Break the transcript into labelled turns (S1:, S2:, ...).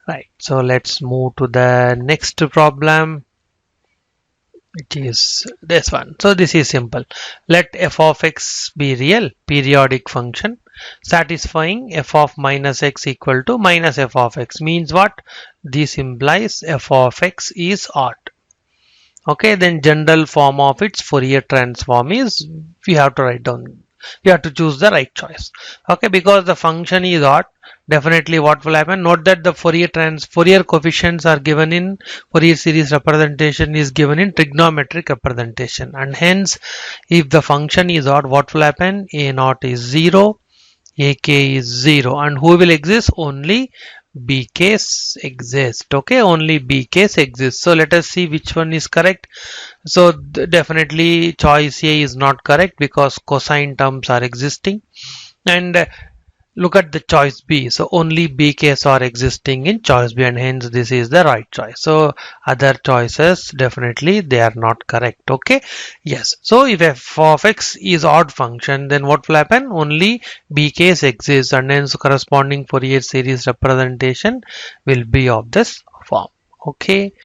S1: Right, so let's move to the next problem. It is this one. So this is simple. Let f of x be real periodic function satisfying f of minus x equal to minus f of x. Means what? This implies f of x is odd. Okay, then general form of its Fourier transform is, we have to write down, we have to choose the right choice. Okay, because the function is odd, definitely what will happen? Note that the Fourier coefficients are given in Fourier series representation is given in trigonometric representation, and hence if the function is odd, what will happen? A naught is 0, ak is 0, and who will exist? Only b case exist. Okay, only b case exists. So let us see which one is correct. So definitely choice A is not correct because cosine terms are existing. And look at the choice B. So only B case are existing in choice B, and hence this is the right choice. So other choices definitely they are not correct. Okay. Yes. So if f of x is odd function, then what will happen? Only B case exists, and hence corresponding Fourier series representation will be of this form. Okay.